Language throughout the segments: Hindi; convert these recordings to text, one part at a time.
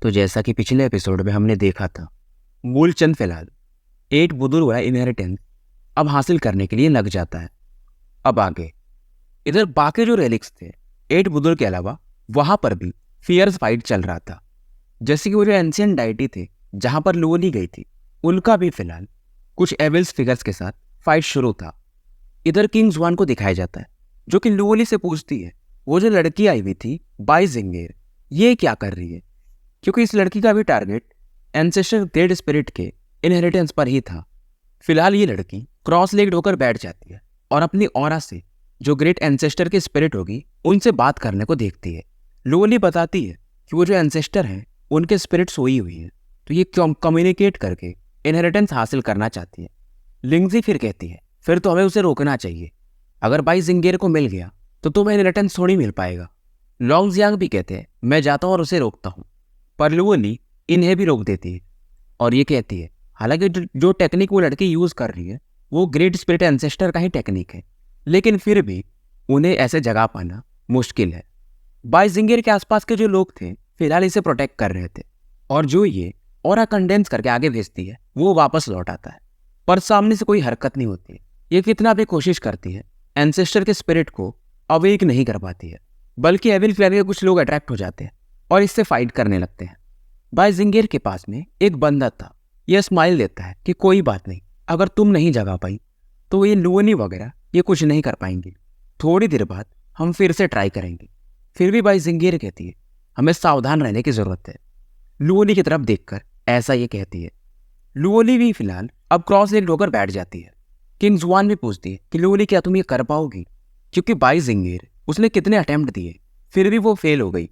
तो जैसा कि पिछले एपिसोड में हमने देखा था, मूलचंद फिलहाल 8 बुजुर्ग वाला इनहेरिटेंस अब हासिल करने के लिए लग जाता है। अब आगे इधर बाकी जो रेलिक्स थे 8 बुजुर्ग के अलावा वहां पर भी फियर्स फाइट चल रहा था। जैसे कि वो जो एंशिएंट डाइटी थे जहां पर लुओली गई थी, उनका भी फिलहाल कुछ एविल्स फिगर्स के साथ फाइट शुरू था। इधर किंग जुआन को दिखाया जाता है जो कि लुओली से पूछती है वो जो लड़की आई हुई थी बाइजिंगेर, ये क्या कर रही है, क्योंकि इस लड़की का भी टारगेट एंसेस्टर ग्रेट स्पिरिट के इनहेरिटेंस पर ही था। फिलहाल ये लड़की क्रॉस लेग्ड होकर बैठ जाती है और अपनी ऑरा से जो ग्रेट एंसेस्टर की स्पिरिट होगी उनसे बात करने को देखती है। लुओली बताती है कि वो जो एंसेस्टर हैं उनके स्पिरिट सोई हुई है, तो ये कम्युनिकेट करके इनहेरिटेंस हासिल करना चाहती है। लिंगजी फिर कहती है फिर तो हमें उसे रोकना चाहिए, अगर बाइजिंगेर को मिल गया तो तुम्हें इनहेरिटेंस थोड़ी मिल पाएगा। लॉन्गजियांग भी कहते हैं मैं जाता हूँ और उसे रोकता हूँ, पर लुओली इन्हें भी रोक देती है और ये कहती है हालांकि जो टेक्निक वो लड़की यूज कर रही है वो ग्रेट स्पिरिट एंसेस्टर का ही टेक्निक है, लेकिन फिर भी उन्हें ऐसे जगा पाना मुश्किल है। बाइजिंगेर के आसपास के जो लोग थे फिलहाल इसे प्रोटेक्ट कर रहे थे और जो ये ऑरा कंडेंस करके आगे भेजती है वो वापस लौट आता है, पर सामने से कोई हरकत नहीं होती है। ये कितना भी कोशिश करती है एंसेस्टर के स्पिरिट को अवेक नहीं कर पाती है, बल्कि एविल क्लैन के कुछ लोग अट्रैक्ट हो जाते हैं और इससे फाइट करने लगते हैं। बाइजिंगेर के पास में एक बंदा था, यह स्माइल देता है कि कोई बात नहीं, अगर तुम नहीं जगा पाई तो ये लुओनी वगैरह ये कुछ नहीं कर पाएंगे, थोड़ी देर बाद हम फिर से ट्राई करेंगे। फिर भी बाइजिंगेर कहती है हमें सावधान रहने की जरूरत है। लुओनी की तरफ देखकर ऐसा ये कहती है। लुओनी भी फिलहाल अब क्रॉस लेग्ड होकर बैठ जाती है। किंग जुआन भी पूछती है कि लुओनी क्या तुम ये कर पाओगी, क्योंकि बाइजिंगेर उसने कितने अटेम्प्ट दिए फिर भी वो फेल हो गई,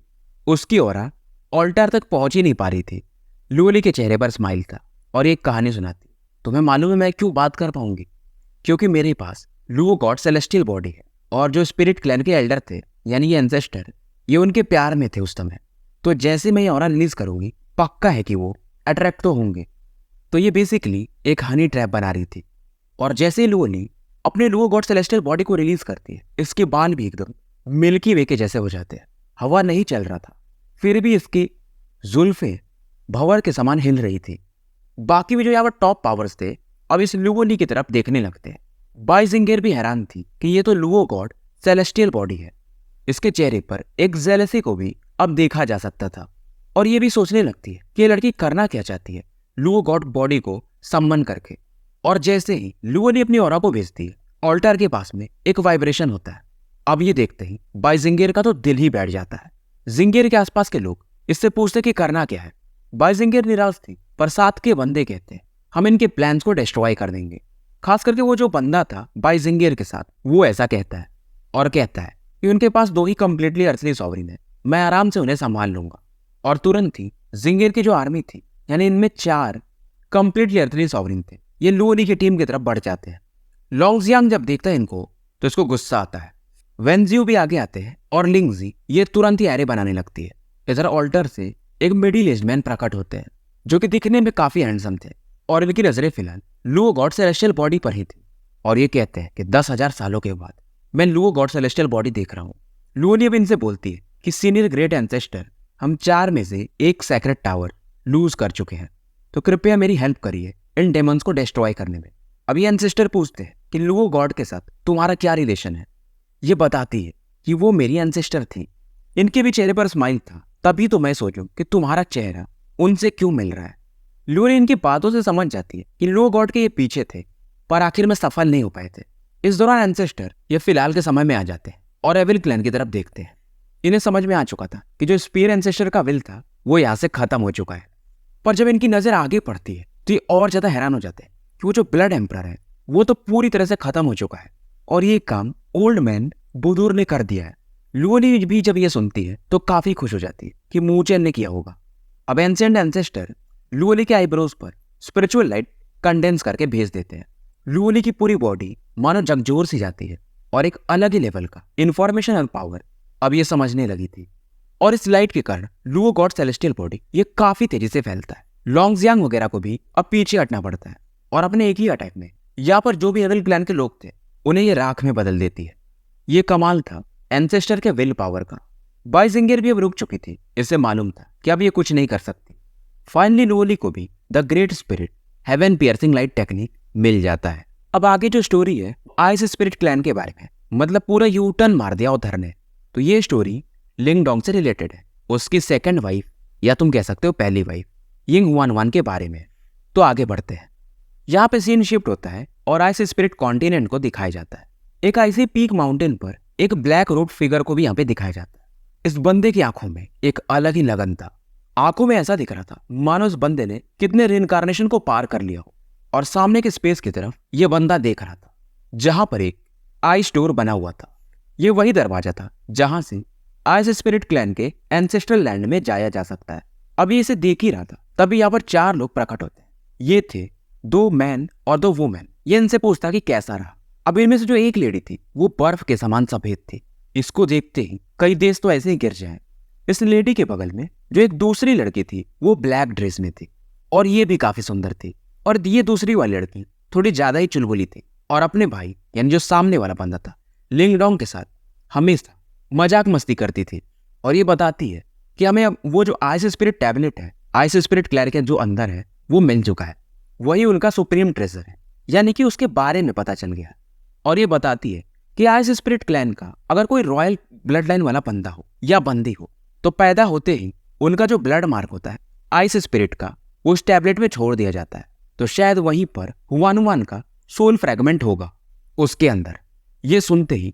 उसकी ऑरा ऑल्टर तक पहुंच ही नहीं पा रही थी। लुओली के चेहरे पर स्माइल था और एक कहानी सुनाती, तुम्हें मालूम है मैं क्यों बात कर पाऊंगी, क्योंकि मेरे पास लुओ गॉड सेलेस्टियल बॉडी है और जो स्पिरिट क्लैन के एल्डर थे यानी ये एंसेस्टर ये उनके प्यार में थे उस समय, तो जैसे मैं ये ऑरा रिलीज करूंगी पक्का है कि वो अट्रैक्ट तो होंगे। तो ये बेसिकली एक हनी ट्रैप बना रही थी और जैसे लुओली अपने लुओ गॉड सेलेस्टियल बॉडी को रिलीज करती है इसके बाल भी एकदम मिल्की वे के जैसे हो जाते हैं। हवा नहीं चल रहा था फिर भी इसकी जुल्फे भंवर के समान हिल रही थी। बाकी भी जो यहाँ पर टॉप पावर्स थे अब इस लुओली की तरफ देखने लगते हैं। बाइजिंगेर भी हैरान थी कि ये तो लुओ गॉड सेलेस्टियल बॉडी है। इसके चेहरे पर एक जेलसी को भी अब देखा जा सकता था और ये भी सोचने लगती है कि ये लड़की करना क्या चाहती है लुओ गॉड बॉडी को सम्मन करके। और जैसे ही लुओली अपनी ऑरा को भेजती है ऑल्टर के पास में एक वाइब्रेशन होता है। अब ये देखते ही बाइजिंगेर का तो दिल ही बैठ जाता है। जिंगेर के आसपास के लोग इससे पूछते कि करना क्या है। बाइजिंगेर निराश थी, पर साथ के बंदे कहते हैं हम इनके प्लान्स को डिस्ट्रॉय कर देंगे। खास करके वो जो बंदा था बाइजिंगेर के साथ वो ऐसा कहता है और कहता है कि उनके पास 2 ही कंप्लीटली अर्थली सॉवरिन है, मैं आराम से उन्हें संभाल लूंगा। और तुरंत ही जिंगेर की जो आर्मी थी यानी इनमें 4 कंप्लीटली अर्थली सॉवरिन थे, ये लुओली की टीम की तरफ बढ़ जाते हैं। लॉन्गजियांग जब देखता है इनको तो इसको गुस्सा आता है। वेंजियो भी आगे आते हैं और लिंगजी ये तुरंत ही एरे बनाने लगती है। इधर ऑल्टर से एक मिडिल एज मैन प्रकट होते हैं जो कि दिखने में काफी हैंडसम थे और इनकी नजरें फिलहाल लुओ गॉड सेलेस्टियल बॉडी पर ही थी और ये कहते हैं कि 10,000 सालों के बाद मैं लुओ गॉड सेलेस्टियल बॉडी देख रहा हूँ। लुओनी अब इनसे बोलती है कि सीनियर ग्रेट एंसेस्टर हम 4 में से एक सेक्रेट टावर लूज कर चुके हैं, तो कृपया मेरी हेल्प करिए इन डेमन्स को डिस्ट्रॉय करने में। अभी एंसेस्टर पूछते हैं कि लुओ गॉड के साथ तुम्हारा क्या रिलेशन है। ये बताती है कि वो मेरी एंसेस्टर थी, इनके भी चेहरे पर स्माइल था, तभी तो मैं सोचूं कि तुम्हारा चेहरा उनसे क्यों मिल रहा है। लुओली इनकी बातों से समझ जाती है कि लुओ गॉड के ये पीछे थे पर आखिर में सफल नहीं हो पाए थे। इस दौरान एंसेस्टर ये फिलहाल के समय में आ जाते हैं और एविल क्लैन की तरफ देखते हैं। इन्हें समझ में आ चुका था कि जो स्पीयर एंसेस्टर का विल था वो यहाँ से खत्म हो चुका है, पर जब इनकी नजर आगे पड़ती है तो ये और ज्यादा हैरान हो जाते हैं कि वो जो ब्लड एम्परर है वो तो पूरी तरह से खत्म हो चुका है और ये काम ओल्ड मैन बुदूर ने कर दिया है। लुओली भी जब ये सुनती है तो काफी खुश हो जाती है कि मूचेन ने किया होगा। अब एंसेंट एंसेस्टर लुओली के आईब्रोज पर स्पिरिचुअल लाइट कंडेंस करके भेज देते हैं। लुओली की पूरी बॉडी मानो झकझोर सी जाती है और एक अलग ही लेवल का इंफॉर्मेशन पावर अब ये समझने लगी थी और इस लाइट के कारण लुओ गॉड सेलेस्टियल बॉडी ये काफी तेजी से फैलता है। लॉन्गजियांग वगैरह को भी अब पीछे हटना पड़ता है और अपने एक ही अटैक में यहाँ पर जो भी एविल क्लैन के लोग थे उन्हें ये राख में बदल देती है। ये कमाल था एंसेस्टर के विल पावर का। बाइजिंगर भी अब रुक चुकी थी। इसे मालूम था कि अब ये कुछ नहीं कर सकती। फाइनली लोली को भी the great spirit heaven piercing light technique मिल जाता है। अब आगे जो स्टोरी है आइस स्पिरिट क्लैन के बारे में, मतलब पूरा यू टर्न मार दिया उधर ने। तो ये स्टोरी लिंग डोंग से रिलेटेड है, उसकी सेकंड वाइफ या तुम कह सकते हो पहली वाइफ यिंग वन वन के बारे में। तो आगे बढ़ते हैं। यहाँ पे सीन शिफ्ट होता है और आइस स्पिरिट कॉन्टिनेंट को दिखाया जाता है। एक आइसी पीक माउंटेन पर एक ब्लैक रोड फिगर को भी यहाँ पे दिखाया जाता है। इस बंदे की आंखों में एक अलग ही लगन था। आंखों में ऐसा दिख रहा था मानो उस बंदे ने कितने रिइंकार्नेशन को पार कर लिया हो। और सामने के स्पेस की तरफ यह बंदा देख रहा था जहां पर एक आइस डोर बना हुआ था। ये वही दरवाजा था जहां से आइस स्पिरिट क्लैन के एंसेस्ट्रल लैंड में जाया जा सकता है। अभी इसे देख ही रहा था तभी यहाँ पर 4 लोग प्रकट होते हैं। ये थे 2 मैन और 2 वुमेन। ये इनसे पूछता कि कैसा रहा। अब इनमें से जो एक लेडी थी वो बर्फ के समान सफेद थी। इसको देखते ही कई देश तो ऐसे ही गिर जाएं। इस लेडी के बगल में जो एक दूसरी लड़की थी वो ब्लैक ड्रेस में थी और ये भी काफी सुंदर थी। और ये दूसरी वाली लड़की थोड़ी ज्यादा ही चुलबुली थी और अपने भाई यानी जो सामने वाला बंदा था लिंग डोंग के साथ हमेशा मजाक मस्ती करती थी। और ये बताती है कि हमें अब वो जो आइस स्पिरिट टैबलेट है, आइस स्पिरिट क्लैन के जो अंदर है वो मिल चुका है, वही उनका सुप्रीम ट्रेजर है, यानी कि उसके बारे में पता चल गया। और ये बताती है कि आइस स्पिरिट क्लैन का अगर कोई रॉयल ब्लड लाइन वाला बंदा हो या बंदी हो तो पैदा होते ही उनका जो ब्लड मार्क होता है आइस स्पिरिट का वो उस टैबलेट में छोड़ दिया जाता है। तो शायद वहीं पर हुआनुआन का सोल फ्रैगमेंट होगा उसके अंदर। ये सुनते ही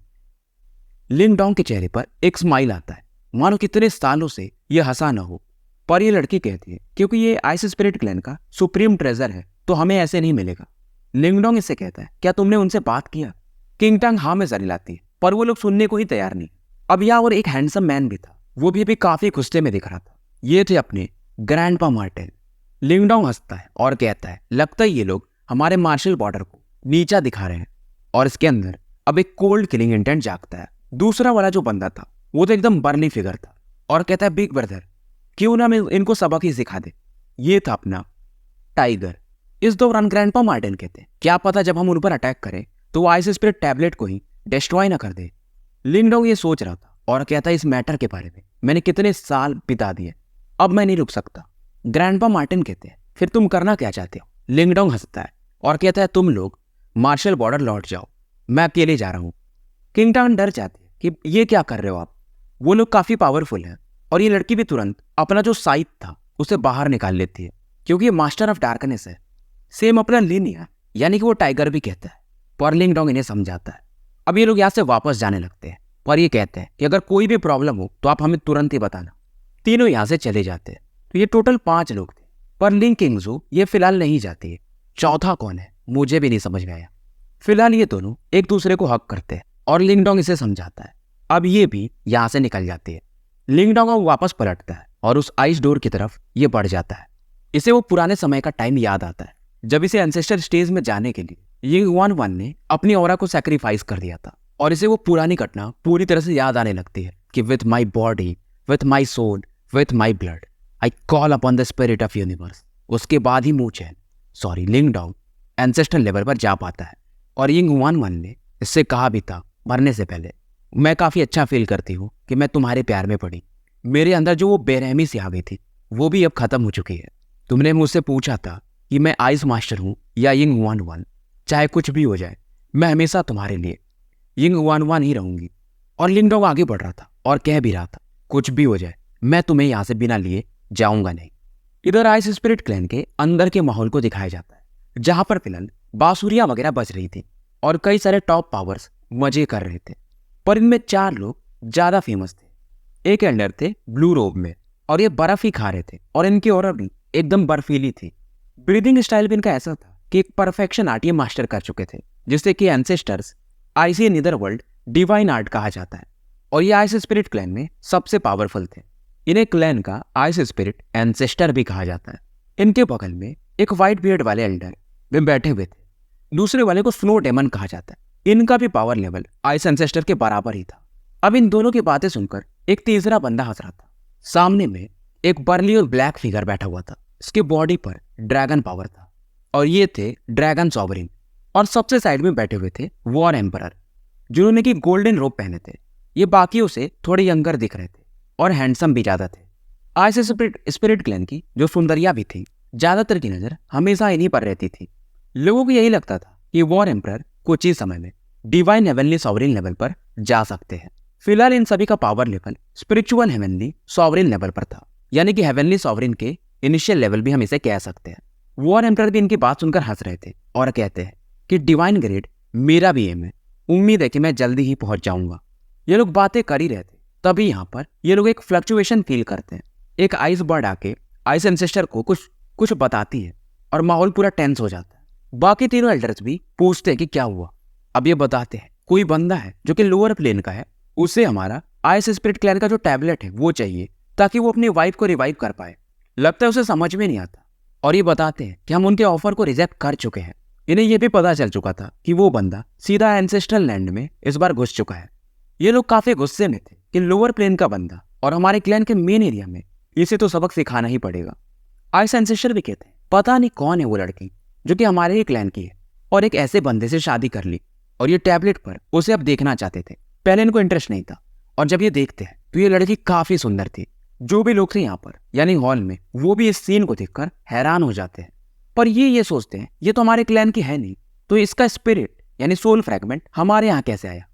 लिंग डोंग के चेहरे पर एक स्माइल आता है मानो कितने सालों से ये हंसा न हो। पर ये लड़की कहती है क्योंकि ये आइस स्पिरिट क्लैन का सुप्रीम ट्रेजर है तो हमें ऐसे नहीं मिलेगा। लिंग डोंग इससे कहता है क्या तुमने उनसे बात किया? किंग टांग हाँ में सर हिलाती है पर वो लोग सुनने को ही तैयार नहीं। अब यहाँ और एक हैंडसम मैन भी था, वो भी अभी काफी गुस्से में दिख रहा था। ये थे अपने ग्रैंडपा मार्टिन। लिंग डोंग हंसता है और कहता है लगता है ये लोग हमारे मार्शल बॉर्डर को नीचा दिखा रहे हैं और इसके अंदर अब एक कोल्ड किलिंग इंटेंट जागता है। दूसरा वाला जो बंदा था वो तो एकदम बर्ली फिगर था और कहता है बिग ब्रदर क्यों ना मैं इनको सबक ही सिखा दे। ये था अपना टाइगर। इस दौरान ग्रैंडपा मार्टिन कहते हैं क्या पता जब हम उन पर अटैक करें तो वो आइस स्पिरिट टैबलेट को ही डिस्ट्रॉय ना कर दे। लिंग डोंग ये सोच रहा था और कहता है इस मैटर के बारे में मैंने कितने साल बिता दिए, अब मैं नहीं रुक सकता। ग्रैंडपा मार्टिन कहते हैं फिर तुम करना क्या चाहते हो? लिंग डोंग हंसता है और कहता है तुम लोग मार्शल बॉर्डर लौट जाओ, मैं अकेले जा रहा हूँ। किंग टांग डर जाते हैं कि ये क्या कर रहे हो आप, वो लोग काफी पावरफुल हैं। और ये लड़की भी तुरंत अपना जो साइट था उसे बाहर निकाल लेती है क्योंकि ये मास्टर ऑफ डार्कनेस है, सेम अपना लिनिया यानी कि वो टाइगर भी कहता है। पर लिंग डोंग इन्हें समझाता है। अब ये लोग यहाँ से वापस जाने लगते हैं पर ये कहते हैं कि अगर कोई भी प्रॉब्लम हो तो आप हमें तुरंत ही बताना। तीनों यहाँ से चले जाते हैं। तो ये टोटल 5 लोग थे पर लिंग किंगजू ये फिलहाल नहीं जाती है। चौथा कौन है मुझे भी नहीं समझ में आया। फिलहाल ये दोनों एक दूसरे को हक करते हैं और लिंग डोंग इसे समझाता है। अब ये भी यहाँ से निकल जाती है। लिंग डोंग अब वापस पलटता है और उस आइस डोर की तरफ ये बढ़ जाता है। इसे वो पुराने समय का टाइम याद आता है जब इसे एंसेस्टर स्टेज में जाने के लिए यिंग वन वन ने अपनी ऑरा को सैक्रिफाइस कर दिया था। और इसे वो पुरानी घटना पूरी तरह से याद आने लगती है कि with my body, with my soul, with my blood I call upon the spirit of universe. उसके बाद ही लिंग डोंग एंसेस्टर लेवल पर जा पाता है। और यिंग वन वन ने इससे कहा भी था मरने से पहले मैं काफी अच्छा फील करती हूँ कि मैं तुम्हारे प्यार में पड़ी। मेरे अंदर जो वो बेरहमी सी आ गई थी वो भी अब खत्म हो चुकी है। तुमने मुझसे पूछा था कि मैं आइस मास्टर हूँ या यिंग वन वन, चाहे कुछ भी हो जाए मैं हमेशा तुम्हारे लिए यिंग वन वन ही रहूंगी। और लिंग डोंग आगे बढ़ रहा था और कह भी रहा था कुछ भी हो जाए मैं तुम्हें यहाँ से बिना लिए जाऊंगा नहीं। इधर आइस स्पिरिट क्लैन के अंदर के माहौल को दिखाया जाता है जहां पर फिलहाल बांसुरियां वगैरह बज रही थी और कई सारे टॉप पावर्स मजे कर रहे थे। पर इनमें 4 लोग ज्यादा फेमस थे। एक एल्डर थे ब्लू रोब में और ये बर्फ ही खा रहे थे और इनकी ऑरा भी एकदम बर्फीली थी। ब्रीदिंग स्टाइल भी इनका ऐसा था कि एक परफेक्शन आर्ट ये मास्टर कर चुके थे जिससे कि एंसेस्टर्स आइसी नीदर वर्ल्ड डिवाइन आर्ट कहा जाता है। और ये आइस स्पिरिट क्लैन में सबसे पावरफुल थे। इन्हें क्लैन का आइस स्पिरिट एंसेस्टर भी कहा जाता है। इनके बगल में एक व्हाइट बियर्ड वाले एल्डर वे बैठे हुए थे, दूसरे वाले को स्नो डेमन कहा जाता है। इनका भी पावर लेवल आइस एंसेस्टर के बराबर ही था। अब इन दोनों की बातें सुनकर एक तीसरा बंदा हंस रहा था। सामने में एक बर्ली और ब्लैक फिगर बैठा हुआ था, इसके बॉडी पर ड्रैगन पावर था और ये थे ड्रैगन सॉवरिन। और सबसे साइड में बैठे हुए थे वॉर एम्परर जिन्होंने की गोल्डन रोब पहने थे। ये बाकियों से थोड़े यंगर दिख रहे थे और हैंडसम भी ज़्यादा थे। आइस स्पिरिट क्लैन की जो सुंदरिया भी थी, ज़्यादातर की नज़र हमेशा इन्हीं पर रहती थी। लोगों को यही लगता था कि वॉर एम्परर कुछ ही समय में डिवाइन हेवनली सॉवरेन लेवल पर जा सकते हैं। फिलहाल इन सभी का power level spiritual heavenly sovereign level पर था, यानी कि हेवनली सॉवरेन के इनिशियल लेवल भी हम इसे कह सकते हैं। वॉर एम्परर भी इनकी बात सुनकर हंस रहे थे और कहते हैं कि डिवाइन ग्रेड मेरा भी एम है, उम्मीद है कि मैं जल्दी ही पहुंच जाऊंगा। ये लोग बातें कर ही रहे थे, तभी यहाँ पर ये लोग एक फ्लक्चुएशन फील करते हैं। एक आइस बर्ड आके आइस एंसेस्टर को कुछ बताती है और माहौल पूरा टेंस हो जाता है। बाकी तीनों एल्डर्स भी पूछते हैं कि क्या हुआ। अब ये बताते हैं कोई बंदा है जो कि लोअर प्लेन का है, उसे हमारा आइस स्पिरिट क्लैन का जो टैबलेट है वो चाहिए ताकि वो अपनी वाइफ को रिवाइव कर पाए। लगता है उसे समझ में नहीं आता और ये बताते हैं कि हम उनके ऑफर को रिजेक्ट कर चुके हैं। इन्हें यह भी पता चल चुका था कि वो बंदा सीधा एंसेस्ट्रल लैंड में इस बार घुस चुका है। ये लोग काफी गुस्से में थे कि लोअर प्लेन का बंदा और हमारे क्लैन के मेन एरिया में, इसे तो सबक सिखाना ही पड़ेगा। आइस एंसेस्टर भी कहते हैं पता नहीं कौन है वो लड़की जो कि हमारे ही क्लैन की है और एक ऐसे बंदे से शादी कर ली और ये टैबलेट पर उसे अब देखना चाहते थे। पहले इनको इंटरेस्ट नहीं था और जब ये देखते हैं तो ये लड़की काफी सुंदर थी। जो भी लोग थे यहाँ पर यानी हॉल में, वो भी इस सीन को देखकर हैरान हो जाते हैं। पर ये सोचते हैं ये तो हमारे क्लैन की है नहीं, तो इसका स्पिरिट यानी सोल फ्रैगमेंट हमारे यहाँ कैसे आया?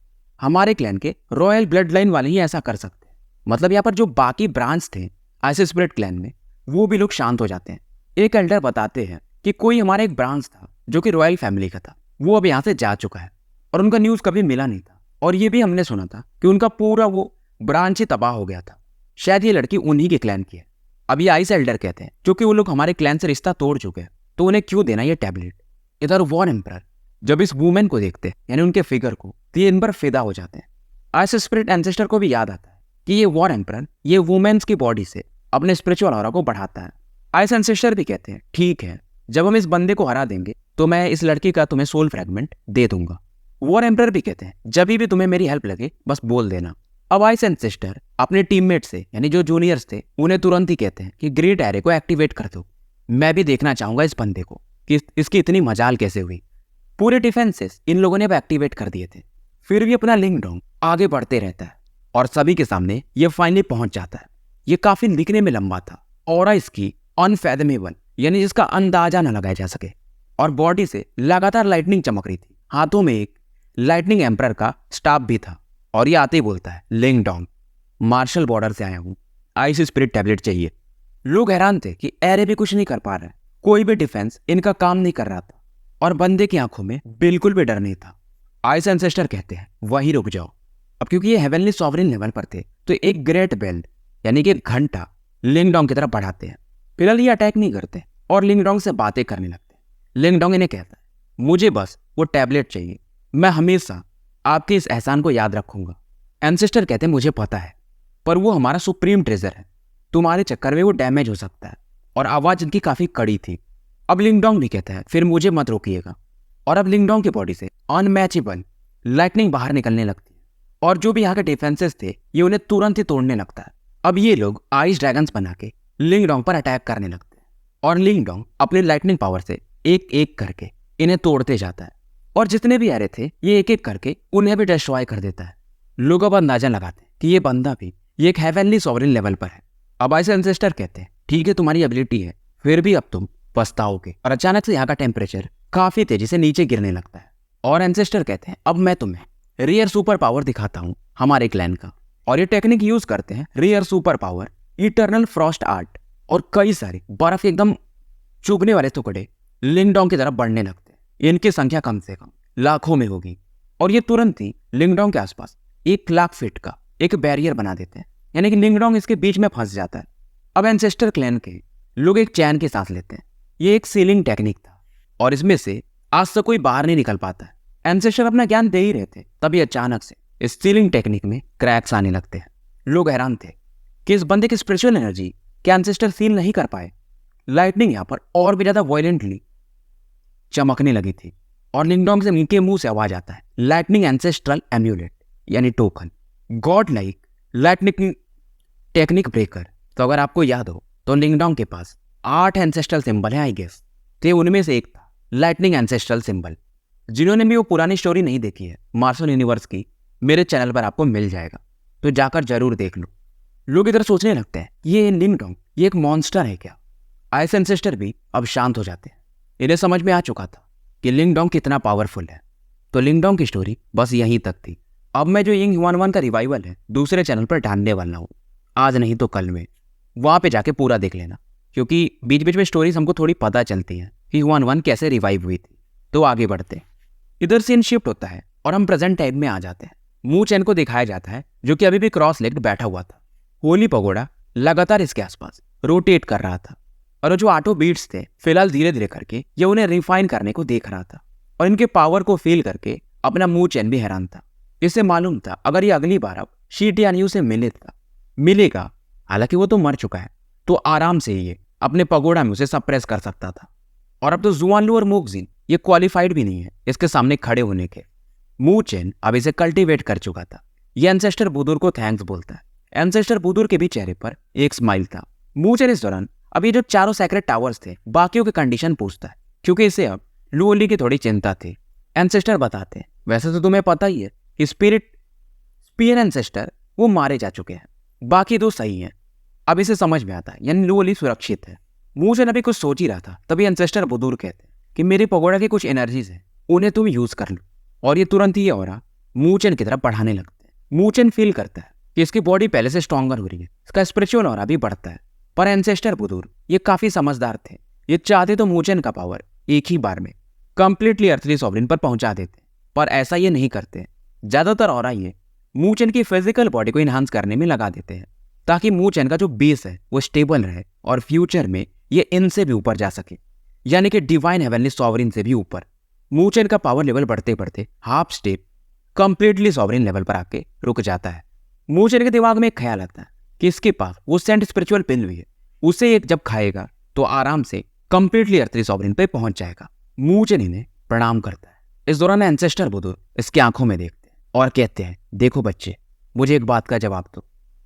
हमारे क्लैन के रॉयल ब्लड लाइन वाले ही ऐसा कर सकते हैं। मतलब यहाँ पर जो बाकी ब्रांच थे आइस स्पिरिट क्लैन में, वो भी लोग शांत हो जाते हैं। एक एल्डर बताते हैं कि कोई हमारा एक ब्रांच था जो कि रॉयल फैमिली का था, वो अब यहाँ से जा चुका है और उनका न्यूज़ कभी मिला नहीं था। और ये भी हमने सुना था कि उनका पूरा वो ब्रांच ही तबाह हो गया था। शायद ये लड़की उन्हीं के क्लैन की है। अब ये आइस एल्डर कहते हैं क्योंकि वो लोग हमारे क्लैन से रिश्ता तोड़ चुके हैं, तो उन्हें क्यों देना ये टैबलेट। इधर वॉर एम्परर जब इस वुमेन को देखते हैं यानी उनके फिगर को, तो ये इन पर फिदा हो जाते हैं। आइस स्पिरिट एंसेस्टर को भी याद आता है कि ये वॉर एम्परर ये वुमेन्स की बॉडी से अपने स्पिरिचुअल ऑरा को बढ़ाता है। आइस एंसेस्टर भी कहते हैं ठीक है, जब हम इस बंदे को हरा देंगे तो मैं इस लड़की का तुम्हें सोल फ्रैगमेंट दे दूंगा। वॉर एम्परर भी कहते हैं जब भी तुम्हें मेरी हेल्प लगे बस बोल देना। अब आइस एंसेस्टर अपने टीममेट से यानी जो जूनियर्स थे उन्हें तुरंत ही कहते हैं कि ग्रेट एरे को एक्टिवेट कर दो। मैं भी देखना चाहूंगा इस बंदे को कि इसकी इतनी मजाल कैसे हुई। पूरे डिफेंसेस इन लोगों ने अब एक्टिवेट कर दिए थे, फिर भी अपना लिंक डोंग आगे बढ़ते रहता है और सभी के सामने ये फाइनली पहुंच जाता है। ये काफी दिखने में लंबा था, ऑरा इसकी अनफैथमेबल यानी जिसका अंदाजा न लगाया जा सके, और बॉडी से लगातार लाइटनिंग चमक रही थी। हाथों में एक लाइटनिंग एम्परर का स्टाफ भी था और ये आते ही बोलता है लिंक डोंग, मार्शल बॉर्डर से आया हूँ, आइस स्पिरिट टैबलेट चाहिए। लोग हैरान थे कि एरे भी कुछ नहीं कर पा रहा है, कोई भी डिफेंस इनका काम नहीं कर रहा था और बंदे की आंखों में बिल्कुल भी डर नहीं था। आइस एंसेस्टर कहते हैं वहीं रुक जाओ। अब क्योंकि ये हेवनली सॉवरेन लेवल पर थे तो एक ग्रेट बेल यानी कि एक घंटा लिंगडोंग की तरफ बढ़ाते हैं। फिलहाल ये अटैक नहीं करते और लिंगडोंग से बातें करने लगते हैं। लिंगडोंग इन्हें कहता है मुझे बस वो टैबलेट चाहिए, मैं हमेशा आपके इस एहसान को याद रखूंगा। एंसेस्टर कहते हैं मुझे पता है, पर वो हमारा सुप्रीम ट्रेजर है, तुम्हारे चक्कर में वो डैमेज हो सकता है। और आवाज इनकी काफी कड़ी थी। अब लिंगडोंग भी कहता है फिर मुझे मत रोकिएगा। और अब लिंगडोंग की बॉडी से अनमैचेबल लाइटनिंग बाहर निकलने लगती है और जो भी यहाँ के डिफेंसेस थे ये उन्हें तुरंत ही तोड़ने लगता है। अब ये लोग आइस ड्रैगन्स बना के लिंगडोंग पर अटैक करने लगते हैं और लिंगडोंग अपने लाइटनिंग पावर से एक एक करके इन्हें तोड़ते जाता है और जितने भी एरे थे ये एक एक करके उन्हें भी डिस्ट्रॉय कर देता है। लोग अब अंदाजा लगाते हैं कि ये बंदा भी ये एक हेवनली सॉवरेन लेवल पर है। अब आइस एंसेस्टर कहते हैं ठीक है तुम्हारी एबिलिटी है, फिर भी अब तुम पछताओगे। और अचानक से यहाँ का टेम्परेचर काफी तेजी से नीचे गिरने लगता है और एंसेस्टर कहते हैं अब मैं तुम्हें रेयर सुपर पावर दिखाता हूँ हमारे क्लैन का। और ये टेक्निक यूज करते हैं rare super power, eternal frost art, और कई सारे बर्फ के एकदम चुभने वाले टुकड़े लिंगडोंग की तरफ बढ़ने लगते हैं। इनकी संख्या कम से कम लाखों में होगी और ये तुरंत ही लिंगडोंग के आसपास 1 लाख फीट का एक बैरियर बना देते हैं, यानी कि लिंगडोंग इसके बीच में फंस जाता है। अब एंसेस्टर क्लैन के लोग एक चैन की सांस लेते हैं। ये एक सीलिंग टेक्निक था और इसमें से आज तक कोई बाहर नहीं निकल पाता है। एंसेस्टर अपना ज्ञान दे ही रहे थे, तभी अचानक से इस सीलिंग टेक्निक में क्रैक्स आने लगते हैं। लोग हैरान थे कि इस बंदे की स्पिरिचुअल एनर्जी क्या एंसेस्टर फील नहीं कर पाए। लाइटनिंग यहाँ पर और भी ज्यादा वायलेंटली चमकने लगी थी और लिंगडोंग से उनके मुंह से आवाज आता है लाइटनिंग एंसेस्ट्रल एम्यूलेट यानी token, God like lightning technique breaker. तो अगर आपको याद हो तो लिंगडोंग के पास 8 एंसेस्ट्रल सिंबल है आई गेस, तो उनमें से एक था लाइटनिंग एंसेस्ट्रल सिंबल। जिन्होंने भी वो पुरानी स्टोरी नहीं देखी है मार्शल यूनिवर्स की, मेरे चैनल पर आपको मिल जाएगा, तो जाकर जरूर देख लो। लोग इधर सोचने लगते हैं ये लिंगडोंग ये एक मॉन्स्टर है क्या। आइस एंसेस्टर भी अब शांत हो जाते हैं। इन्हें समझ में आ चुका था कि लिंगडोंग कितना पावरफुल है। तो लिंगडोंग की स्टोरी बस यहीं तक थी। अब मैं जो यिंग हुआनवान का रिवाइवल है दूसरे चैनल पर डालने वाला हूँ, आज नहीं तो कल में। वहाँ पे जाके पूरा देख लेना, क्योंकि बीच बीच में स्टोरीज हमको थोड़ी पता चलती हैं कि हुआनवान कैसे रिवाइव हुई थी। तो आगे बढ़ते हैं। इधर सीन शिफ्ट होता है और हम प्रेजेंट टाइम में आ जाते हैं। मू चैन को दिखाया जाता है जो कि अभी भी क्रॉस लेग्ड बैठा हुआ था। होली पगोड़ा लगातार इसके आसपास रोटेट कर रहा था और जो आटो बीट्स थे फिलहाल धीरे धीरे करके ये उन्हें रिफाइन करने को देख रहा था और इनके पावर को फील करके अपना मू चैन भी हैरान था। इसे मालूम था अगर ये अगली बार अब शीटियानियू से मिलेगा, हालांकि वो तो मर चुका है, तो आराम से ये अपने पगोड़ा में उसे सप्रेस कर सकता था। और अब तो जुआनलू और मोकजिन ये क्वालिफाइड भी नहीं है इसके सामने खड़े होने के। मू चैन अब इसे कल्टीवेट कर चुका था। ये एंसेस्टर बुदुर को थैंक्स बोलता है। एंसेस्टर बुदुर के भी चेहरे पर एक स्माइल था। मू चैन इस दौरान अब ये जो चारों सेक्रेट टावर्स थे बाकियों के कंडीशन पूछता है, क्योंकि इसे अब लुओली की थोड़ी चिंता थी। एंसेस्टर बताते हैं वैसे तो तुम्हें पता ही है कि स्पीयर एंसेस्टर वो मारे जा चुके हैं, बाकी दो सही हैं। अब इसे समझ में आता है यानी लुओली सुरक्षित है। मू चैन अभी कुछ सोच ही रहा था तभी एंसेस्टर बुदुर कहते हैं कि मेरे पगोड़ा की कुछ एनर्जीज हैं, उन्हें तुम यूज कर लो। और ये तुरंत ही ऑरा मू चैन की तरफ बढ़ाने लगते हैं। मू चैन फील करता है कि इसकी बॉडी पहले से स्ट्रॉन्गर हो रही है, इसका स्पिरिचुअल ऑरा भी बढ़ता है। पर एंसेस्टर बुदुर ये काफी समझदार थे। ये चाहते तो मू चैन का पावर एक ही बार में कंप्लीटली अर्थली सॉवरिन पर पहुंचा देते, पर ऐसा ये नहीं करते। ज्यादातर ऑरा ये मू चैन की फिजिकल बॉडी को इन्हांस करने में लगा देते हैं ताकि मू चैन का जो बेस है वो स्टेबल रहे और फ्यूचर में ये इनसे भी ऊपर जा सके, यानी कि डिवाइन हेवनली सॉवरिन से भी ऊपर। मू चैन का पावर लेवल बढ़ते बढ़ते half step completely sovereign level पर आके रुक जाता है। मू चैन के दिमाग में एक ख्याल आता है कि इसके पास वो सेंट स्पिरिचुअल पिल भी है, उसे एक जब खाएगा तो आराम से कंप्लीटली अर्थली सॉवरिन पे पहुंच जाएगा। मू चैन इन्हें प्रणाम करता है। इस दौरान एंसेस्टर बुदुर इसकी आंखों में देखते हैं और कहते हैं देखो बच्चे, मुझे एक बात का जवाब दो।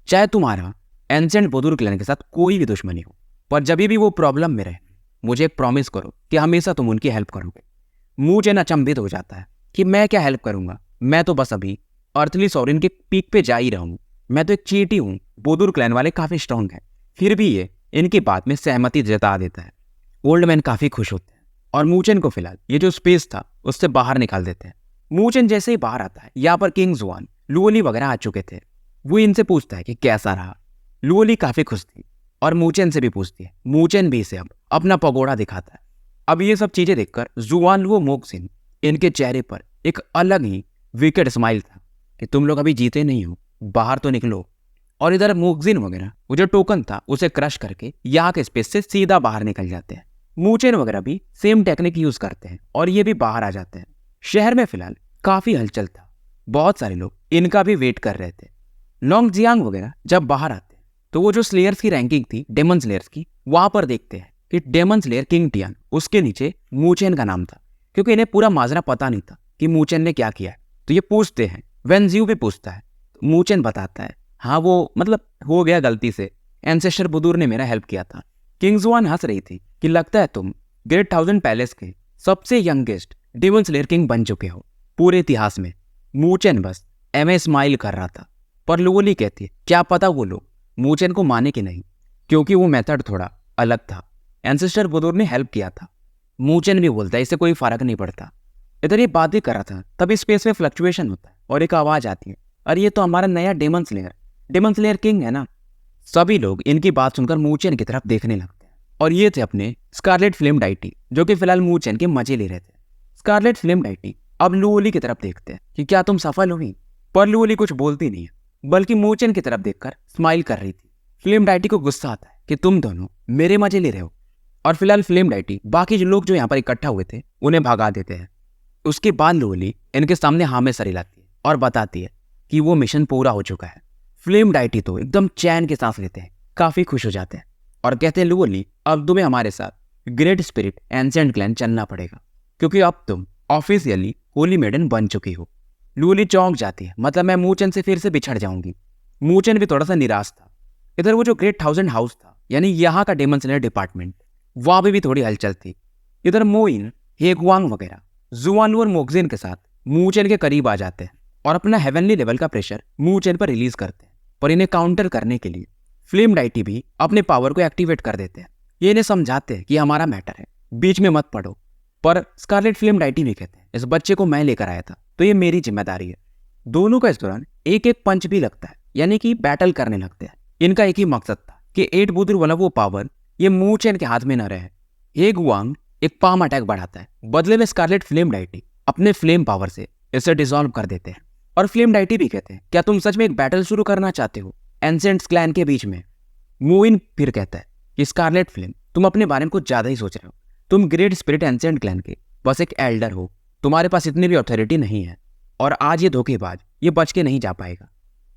चाहे तुम्हारा एंसेंट बुदुर क्लैन के साथ कोई भी दुश्मनी हो, पर जब भी वो प्रॉब्लम में रहे मुझे एक प्रॉमिस करो कि हमेशा तुम उनकी हेल्प करोगे। मू चैन अचंभित हो जाता है कि मैं क्या हेल्प करूंगा, मैं तो बस अभी अर्थली सॉवरिन के पीक पे जा ही रहा हूँ, मैं तो एक चीटी हूँ। बुदुर क्लैन वाले काफी स्ट्रांग हैं। फिर भी ये इनकी बात में सहमति जता देता है। ओल्ड मैन काफी खुश होते हैं और मू चैन को फिलहाल ये जो स्पेस था उससे बाहर निकाल देते हैं। मू चैन जैसे ही बाहर आता है यहाँ पर किंग जुआन लुओली वगैरह आ चुके थे। वो इनसे पूछता है कि कैसा रहा। लुओली काफी खुश थी और मू चैन से भी पूछती है। मू चैन भी इसे अब अपना पगोड़ा दिखाता है। अब ये सब चीजें देखकर जुआनलू मोकजिन इनके चेहरे पर एक अलग ही विकेट स्माइल था कि तुम लोग अभी जीते नहीं हो, बाहर तो निकलो। और इधर मोकजिन वगैरह वो जो टोकन था उसे क्रश करके यहाँ के स्पेस से सीधा बाहर निकल जाते हैं। मू चैन वगैरह भी सेम टेक्निक यूज करते हैं और ये भी बाहर आ जाते हैं। शहर में फिलहाल काफी हलचल था, बहुत सारे लोग इनका भी वेट कर रहे थे। लॉन्ग जियांग वगैरह जब बाहर आते हैं तो वो जो स्लेयर्स की रैंकिंग थी डेमन स्लेयर्स की, वहां पर देखते हैं कि डेमन स्लेयर किंग टियान, उसके नीचे मू चैन का नाम था। क्योंकि इन्हें पूरा माजरा पता नहीं था कि मू चैन ने क्या किया है, तो ये पूछते हैं। वेनजियो भी पूछता है तो मू चैन बताता है हाँ वो मतलब हो गया गलती से, एंसेस्टर बुदुर ने मेरा हेल्प किया था। किंग जुआन हंस रही थी कि लगता है तुम ग्रेट 1000 पैलेस के सबसे यंगेस्ट डेमन स्लेयर किंग बन चुके हो पूरे इतिहास में। मू चैन बस एमए स्माइल कर रहा था। पर लुओली कहती है क्या पता वो लोग मू चैन को माने कि नहीं, क्योंकि वो मेथड थोड़ा अलग था। एंसेस्टर बुदुर ने हेल्प किया था। मू चैन भी बोलता है इससे कोई फर्क नहीं पड़ता। इधर ये बात ही कर रहा था तभी स्पेस में फ्लक्चुएशन होता है और एक आवाज आती है, अरे ये तो हमारा नया डेमन स्लेयर किंग है ना। सभी लोग इनकी बात सुनकर मू चैन की तरफ देखने लगते हैं और ये थे अपने स्कारलेट फ्लेम डाइटी, जो कि फिलहाल मू चैन के मजे ले रहे थे। स्कारलेट फ्लेम डाइटी अब लुओली की तरफ देखते हैं कि क्या तुम सफल हुई, पर लुओली कुछ बोलती नहीं है बल्कि मू चैन की तरफ देखकर स्माइल कर रही थी। फ्लेम डाइटी को गुस्सा आता है कि तुम दोनों मेरे मजे ले रहे हो। और फिलहाल फ्लेम डाइटी बाकी जो लोग जो यहाँ पर इकट्ठा हुए थे उन्हें भगा देते हैं। उसके बाद लुओली इनके सामने हाँ में सरी लाती है और बताती है कि वो मिशन पूरा हो चुका है। फ्लेम डाइटी तो एकदम चैन के सांस लेते हैं, काफी खुश हो जाते हैं और कहते हैं लुओली अब तुम्हें हमारे साथ ग्रेट स्पिरिट एंसेंट क्लैन चलना पड़ेगा, क्योंकि अब तुम ऑफिशियली होली मेडन बन चुकी हो। लुओली चौंक जाती है, मतलब मैं मू चैन से फिर से बिछड़ जाऊंगी। मू चैन भी थोड़ा सा निराश था। इधर वो जो ग्रेट 1000 हाउस था यानी यहाँ का डेमन स्लेयर डिपार्टमेंट, वहां भी थोड़ी हलचल थी। इधर मोइन, हेगवांग वगैरह जुआनलू और मोकजिन के साथ मू चैन के करीब आ जाते हैं और अपना हेवनली लेवल का प्रेशर मू चैन पर रिलीज करते हैं। पर इन्हें काउंटर करने के लिए फ्लेम डाइटी भी अपने पावर को एक्टिवेट कर देते हैं। ये इन्हें समझाते हैं कि हमारा मैटर है, बीच में मत पड़ो। पर स्कारलेट फ्लेम डाइटी भी कहते हैं इस बच्चे को मैं लेकर आया था तो ये मेरी जिम्मेदारी है। दोनों का इस दौरान एक एक पंच भी लगता है, यानी कि बैटल करने लगते हैं। इनका एक ही मकसद था कि 8 बुदुर वाला वो पावर ये मू चेन के हाथ में न रहे। हे गुआंग एक पाम अटैक बढ़ाता है, बदले में स्कारलेट फ्लेम डाइटी अपने फ्लेम पावर से इसे डिसॉल्व कर देते हैं। और फ्लेम डाइटी भी कहते हैं क्या तुम सच में एक बैटल शुरू करना चाहते हो एंसेंट्स क्लैन के बीच में। मूइन फिर कहता है कि स्कारलेट फ्लेम तुम अपने बारे में कुछ ज्यादा ही सोच रहे हो, तुम ग्रेट स्पिरिट एंसेंट क्लैन के बस एक एल्डर हो, तुम्हारे पास इतनी भी अथॉरिटी नहीं है और आज ये धोखेबाज ये बच के नहीं जा पाएगा।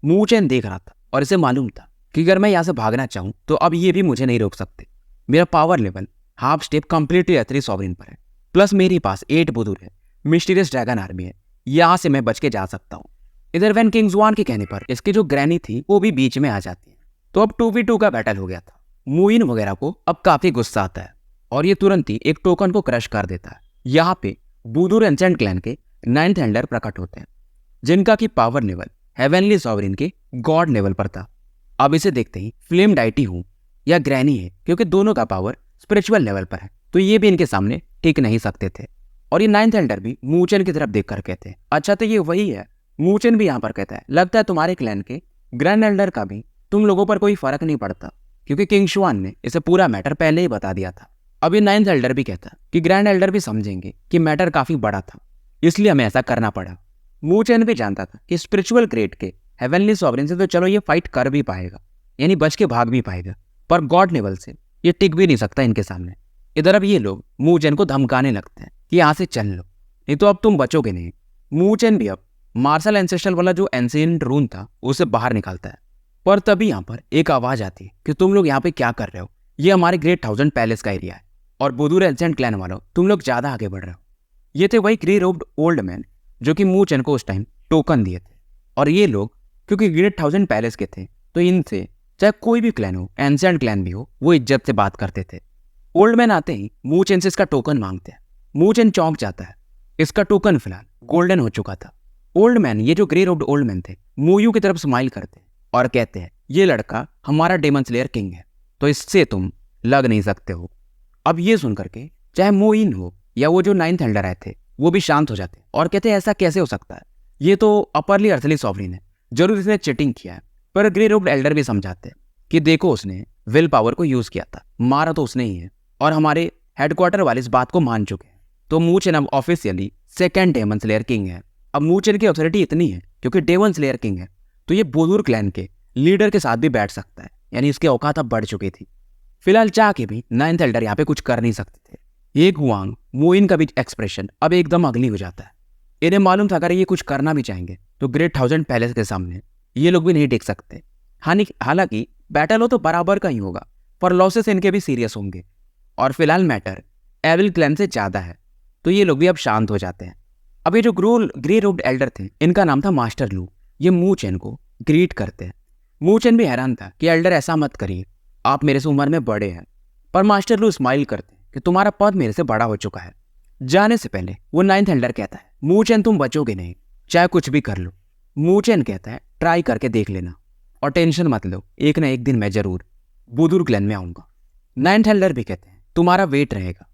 मू चेन देख रहा था और इसे मालूम था कि अगर मैं यहाँ से भागना चाहूँ तो अब ये भी मुझे नहीं रोक सकते। मेरा power level half step completely एथरी सॉवरिन पर है, प्लस मेरे पास 8 बुदुर है, मिस्टीरियस ड्रैगन आर्मी है, यहाँ से मैं बच के जा सकता हूँ। इधर वैन किंग जुआन के कहने पर इसकी जो ग्रैनी थी वो भी बीच में आ जाती है। तो अब 2v2 का बैटल हो गया था। मूइन वगैरह को अब काफी गुस्सा आता है और ये तुरंत ही एक टोकन को क्रश कर देता है। यहाँ पे बुदुर एंसेंट क्लैन के 9th एल्डर प्रकट होते हैं जिनका की पावर लेवल हेवनली सॉवरिन के गॉड लेवल पर था। अब इसे देखते ही फ्लेम डाइटी हूं या ग्रैनी है, क्योंकि दोनों का पावर स्पिरिचुअल लेवल पर है तो ये भी इनके सामने टिक नहीं सकते थे। और ये 9th एल्डर भी मूचन की तरफ देखकर कहते हैं अच्छा तो ये वही है। मूचन भी यहाँ पर कहता है लगता है तुम्हारे क्लैन के ग्रैंड एल्डर का भी तुम लोगों पर कोई फर्क नहीं पड़ता, क्योंकि किंग शुआन ने इसे पूरा मैटर पहले ही बता दिया था। अब ये 9th एल्डर भी कहता कि ग्रैंड एल्डर भी समझेंगे कि मैटर काफी बड़ा था, इसलिए हमें ऐसा करना पड़ा। मूचन भी जानता था कि स्पिरिचुअल ग्रेड के हेवनली सॉवरिन से तो चलो ये फाइट कर भी पाएगा, यानी बच के भाग भी पाएगा, पर गॉड लेवल से ये टिक भी नहीं सकता इनके सामने। इधर अब ये लोग मूचन को धमकाने लगते हैं कि यहाँ से चल लो, नहीं तो अब तुम बचोगे नहीं। मूचन भी अब मार्शल एंसेस्ट्रल वाला जो एंशिएंट रून था उसे बाहर निकालता है। पर तभी यहाँ पर एक आवाज आती है कि तुम लोग यहाँ पे क्या कर रहे हो, ये हमारे ग्रेट 1000 पैलेस का एरिया है और बुदुर एंसेंट क्लैन वालों तुम लोग ज्यादा आगे बढ़ रहे हो। ये थे वही ग्रे रोब्ड ओल्ड मैन जो कि मूचन को उस टाइम टोकन दिए थे। और ये लोग क्योंकि ग्रेट 1000 पैलेस के थे तो इनसे चाहे कोई भी क्लैन हो, एंसेंट क्लैन भी हो, वो इज्जत से बात करते थे। ओल्ड मैन आते ही मूचन से इसका टोकन मांगते हैं। मूचन चौंक जाता है, इसका टोकन फिलहाल गोल्डन हो चुका था। ओल्ड मैन ये जो ग्रे रोब्ड ओल्ड मैन थे मूयू की तरफ स्माइल करते हैं और कहते हैं ये लड़का हमारा डेमन स्लेयर किंग है तो इससे तुम लग नहीं सकते हो। अब ये सुन करके चाहे मोइन हो या वो जो 9th एल्डर आए थे वो भी शांत हो जाते हैं और कहते हैं ऐसा कैसे हो सकता है, ये तो अपरली अर्थली सॉवरिन है, जरूर इसने चीटिंग किया है। पर ग्रे रोब्ड एल्डर भी समझाते हैं कि देखो उसने विल पावर को यूज किया था, मारा तो उसने ही है और हमारे हेडक्वार्टर वाले इस बात को मान चुके हैं। तो मूचन अब officially 2nd daemon slayer king है। अब मूचन की अथॉरिटी इतनी है क्योंकि डेमन स्लेयर किंग है तो ये बुदुर क्लैन के लीडर के साथ भी बैठ सकता है, यानी इसकी औकात अब बढ़ चुकी थी। फिलहाल चाह के भी 9th एल्डर यहाँ पे कुछ कर नहीं सकते थे। ये गुआंग मोइन का भी एक्सप्रेशन अब एकदम अगली हो जाता है। इन्हें मालूम था अगर ये कुछ करना भी चाहेंगे तो ग्रेट 1000 पैलेस के सामने ये लोग भी नहीं टिक सकते। हालांकि बैटल हो तो बराबर का ही होगा, पर लॉसेस इनके भी सीरियस होंगे और फिलहाल मैटर एविल क्लैन से ज्यादा है तो ये लोग भी अब शांत हो जाते हैं। अब ये जो ग्रे रोब्ड एल्डर थे इनका नाम था मास्टर लू। ये मूचन को ग्रीट करते हैं। मूचन भी हैरान था कि एल्डर ऐसा मत करिए, आप मेरे से उम्र में बड़े हैं। पर मास्टर लू स्माइल करते हैं कि तुम्हारा पद मेरे से बड़ा हो चुका है। जाने से पहले वो 9th एल्डर कहता है मूचन तुम बचोगे नहीं, चाहे कुछ भी कर लो। मूचन कहता है ट्राई करके देख लेना और टेंशन मत लो, एक ना एक दिन मैं जरूर बुदुर क्लैन में आऊंगा। 9th एल्डर भी कहते हैं तुम्हारा वेट रहेगा।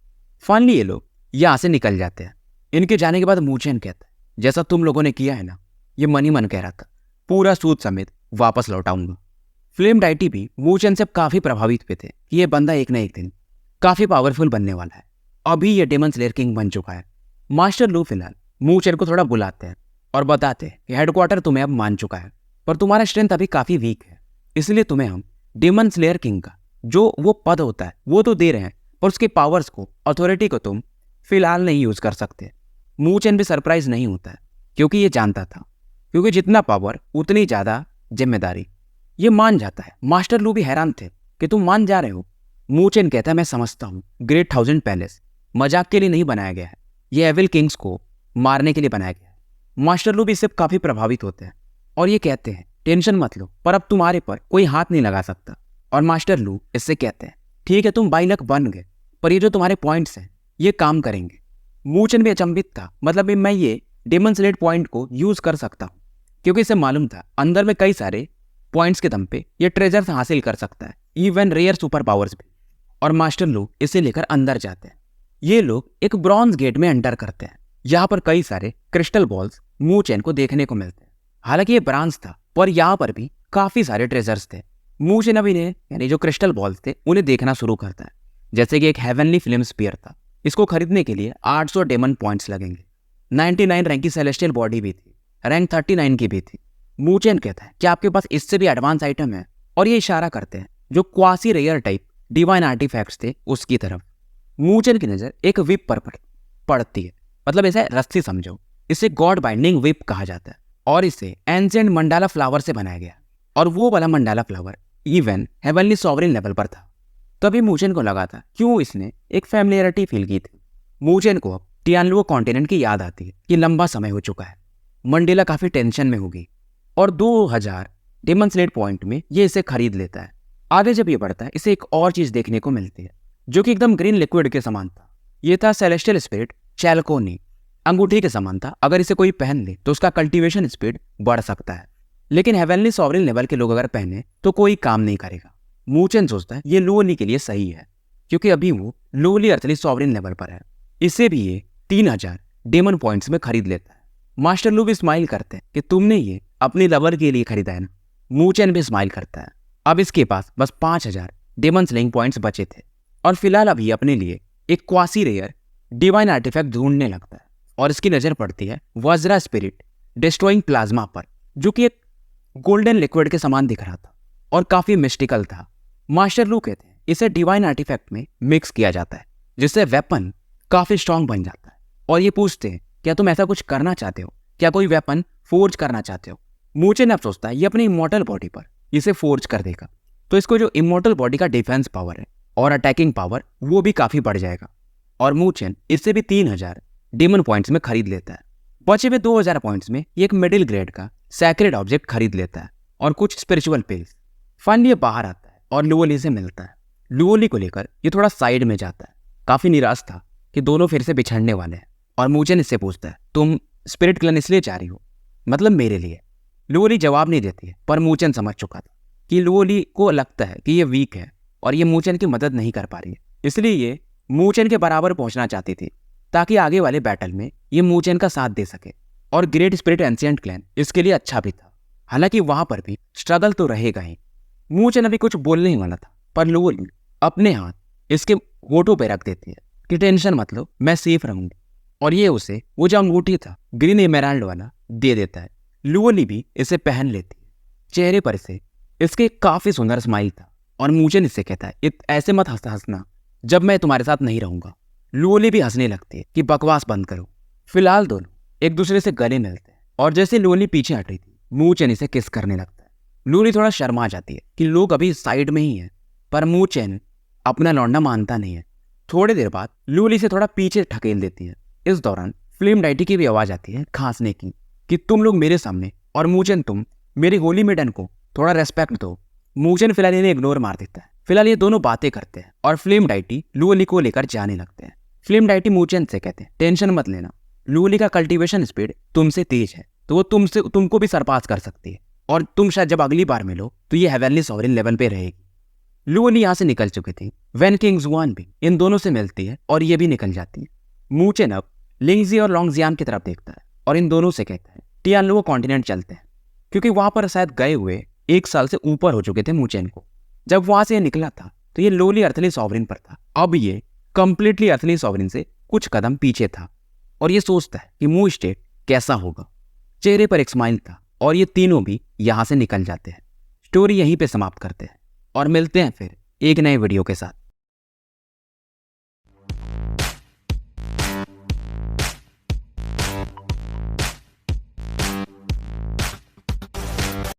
फाइनली ये लोग यहाँ से निकल जाते हैं। इनके जाने के बाद मूचन कहता है जैसा तुम लोगों ने किया है ना, ये मन ही मन कह रहा था, पूरा सूद समेत वापस लौटाऊंगा। फ्लेम डाइटी भी मूचन से काफी प्रभावित हुए थे कि ये बंदा एक ना एक दिन काफी पावरफुल बनने वाला है। अभी ये डेमन स्लेयर किंग बन चुका है। मास्टर लू फिलहाल मूचन को थोड़ा बुलाते हैं और बताते हैं कि हेडक्वार्टर तुम्हें अब मान चुका है, पर तुम्हारा स्ट्रेंथ अभी काफी वीक है, इसलिए तुम्हें हम डेमन स्लेयर किंग का जो वो पद होता है वो तो दे रहे हैं, पर उसके पावर्स को, अथॉरिटी को तुम फिलहाल नहीं यूज कर सकते। मूचन भी सरप्राइज नहीं होता है क्योंकि ये जानता था, क्योंकि जितना पावर उतनी ज्यादा जिम्मेदारी। ये मान जाता है। मास्टर लू भी हैरान थे कि तुम मान जा रहे हो। मूचन कहता है मैं समझता हूँ ग्रेट 1000 पैलेस मजाक के लिए नहीं बनाया गया है, ये एविल किंग्स को मारने के लिए बनाया गया है। मास्टर लू भी इससे काफी प्रभावित होते हैं और ये कहते हैं टेंशन मत लो, पर अब तुम्हारे पर कोई हाथ नहीं लगा सकता। और मास्टर लू इससे कहते हैं ठीक है तुम 22 लाख बन गए, पर ये जो तुम्हारे पॉइंट्स हैं ये काम करेंगे। मूचन भी अचंभित था, मतलब मैं ये डेमन स्लेयर पॉइंट को यूज कर सकता हूँ, क्योंकि इसे मालूम था अंदर में कई सारे पॉइंट्स के दम पे ये ट्रेजर्स हासिल कर सकता है, इवन रेयर सुपर पावर्स भी। और मास्टर लू इसे लेकर अंदर जाते हैं। ये लोग एक ब्रॉन्ज गेट में एंटर करते हैं। यहाँ पर कई सारे क्रिस्टल बॉल्स मू चेन को देखने को मिलते हैं। हालांकि ये ब्रांच था, पर यहाँ पर भी काफी सारे ट्रेजर्स थे। मू चेन अभी ने यानी जो क्रिस्टल बॉल्स थे उन्हें देखना शुरू करता है। जैसे कि एक हेवनली फिल्म स्पीयर था, इसको खरीदने के लिए 800 डेमन पॉइंट्स लगेंगे। 99 रैंक की सेलेस्टियल बॉडी भी थी, रैंक 39 की भी थी। मू चेन कहता है कि आपके पास इससे भी एडवांस आइटम है, और ये इशारा करते हैं जो quasi rare type divine artifacts थे उसकी तरफ। मू चेन की नजर एक विप पर पड़ती है, मतलब इसे रस्सी समझो। इसे गॉड बाइंडिंग विप कहा जाता है, और इसे एंशिएंट मंडाला फ्लावर से बनाया गया, और वो वाला mandala flower even heavenly sovereign level पर था। तभी मू चेन को लगा था क्यों इसने एक फैमिलियरिटी फील की थी। मू चेन को अब टियानलुओ कॉन्टिनेंट की याद आती है कि लंबा समय हो चुका है, मंडेला काफी टेंशन में होगी, और 2000 डेमन स्लेट पॉइंट में ये इसे खरीद लेता है। आगे जब ये बढ़ता है, इसे एक और चीज देखने को मिलती है जो कि एकदम ग्रीन लिक्विड के समान था। ये था सेलेस्टियल स्पिरिट चैलकोनी, अंगूठी के समान था। अगर इसे कोई पहन ले तो उसका कल्टीवेशन स्पीड बढ़ सकता है, लेकिन हेवनली सॉवरेन लेवल के लोग अगर पहने तो कोई काम नहीं करेगा। मू चेन सोचता है ये लोअली के लिए सही है, क्योंकि अभी वो लोअली अर्थली सॉवरेन लेवल पर है। इसे भी ये 3000 डेमन पॉइंट्स में खरीद लेता है। मास्टर लू भी स्माइल करते हैं कि तुमने ये अपनी लवर के लिए खरीदा है ना। मू चेन भी स्माइल करता है। अब इसके पास बस 5000 डेमन स्लेइंग पॉइंट्स बचे थे, और फिलहाल अभी अपने लिए एक क्वासी रेयर डिवाइन आर्टिफैक्ट ढूंढने लगता है, और इसकी नजर पड़ती है वज्रा स्पिरिट डिस्ट्रॉइंग प्लाज्मा पर, जो कि एक गोल्डन लिक्विड के समान दिख रहा था और काफी मिस्टिकल था। मास्टर लू कहते हैं इसे डिवाइन आर्टिफैक्ट में मिक्स किया जाता है, जिससे वेपन काफी स्ट्रांग बन जाता है। और ये पूछते हैं क्या तुम ऐसा कुछ करना चाहते हो, क्या कोई वेपन फोर्ज करना चाहते हो। मू चेन अब सोचता है ये अपनी इमॉर्टल बॉडी पर इसे फोर्ज कर देगा, तो इसको जो इमॉर्टल बॉडी का डिफेंस पावर है और अटैकिंग पावर वो भी काफी बढ़ जाएगा। और मू चेन इससे भी 3000 डेमन पॉइंट्स में खरीद लेता है। बचे हुए 2000 पॉइंट्स में ये एक मिडिल ग्रेड का सैक्रेड ऑब्जेक्ट खरीद लेता है और कुछ स्पिरिचुअल पिल्स। फाइनली ये बाहर आता है और लुओली से मिलता है। लुओली को लेकर ये थोड़ा साइड में जाता है, काफी निराश था कि दोनों फिर से बिछड़ने वाले हैं। और मू चेन इससे पूछता है तुम स्पिरिट क्लन इसलिए जा रही हो, मतलब मेरे लिए। लुओली जवाब नहीं देती है, पर मू चेन समझ चुका था कि लुओली को लगता है कि ये वीक है और ये मू चेन की मदद नहीं कर पा रही है, इसलिए ये मू चेन के बराबर पहुंचना चाहती थी ताकि आगे वाले बैटल में ये मू चेन का साथ दे सके। और ग्रेट स्पिरिट एंशिएंट क्लैन इसके लिए अच्छा भी था, हालांकि वहां पर भी स्ट्रगल तो रहेगा ही। मू चेन अभी कुछ बोलने ही वाला था, पर लुओली अपने हाथ इसके होठों पे रख देती है कि टेंशन मत लो, मैं सेफ रहूंगी। और ये उसे वो जो अंगूठी था ग्रीन एमेराल्ड वाला दे देता है। लुओली भी इसे पहन लेती है। चेहरे पर से इसके काफी सुंदर स्माइल था, और मू चेन इससे कहता है ऐसे मत हंसना जब मैं तुम्हारे साथ नहीं रहूंगा। लुओली भी हंसने लगती है कि बकवास बंद करो। फिलहाल दोनों एक दूसरे से गले मिलते हैं, और जैसे लुओली पीछे हट रही थी मू चेन इसे किस करने लगता है। लुओली थोड़ा शर्मा जाती है कि लोग अभी साइड में ही हैं, पर मू चेन अपना लौंडा मानता नहीं है। थोड़ी देर बाद लुओली से थोड़ा पीछे ढकेल देती है। इस दौरान फ्लेम डाइटी की भी आवाज आती है खांसने की कि तुम लोग मेरे सामने, और मू चेन तुम मेरी होली मेडन को थोड़ा रेस्पेक्ट दो। मू चेन फिलहाल इन्हें इग्नोर मार देता है। फिलहाल ये दोनों बातें करते हैं और फ्लेम डाइटी लुओली को लेकर जाने लगते हैं। फ्लेम डाइटी मू चेन से कहते हैं टेंशन मत लेना, लुओली का कल्टीवेशन स्पीड तुमसे तेज है, तो वो तुमको भी सरपास कर सकती है, और तुम शायद जब अगली बार मिलो तो ये हेवनली सॉवरेन लेवल पे रहेगी। लुओली यहाँ से निकल चुकी थी। वैन किंग जुआन भी इन दोनों से मिलती है और ये भी निकल जाती है। मू चेन अब लिंगजी और लोंगजियान की तरफ देखता है और इन दोनों से कहता है टियानलुओ कॉन्टिनेंट चलते हैं, क्योंकि वहां पर शायद गए हुए 1 साल से ऊपर हो चुके थे मू चेन को। जब वहां से निकला था तो ये लोली अर्थली सॉवरेन पर था, अब ये कंप्लीटली अर्थली सॉवरेन से कुछ कदम पीछे था, और ये सोचता है कि मू स्टेट कैसा होगा। चेहरे पर एक स्माइल था, और ये तीनों भी यहां से निकल जाते हैं। स्टोरी यहीं पे समाप्त करते हैं और मिलते हैं फिर एक नए वीडियो के साथ।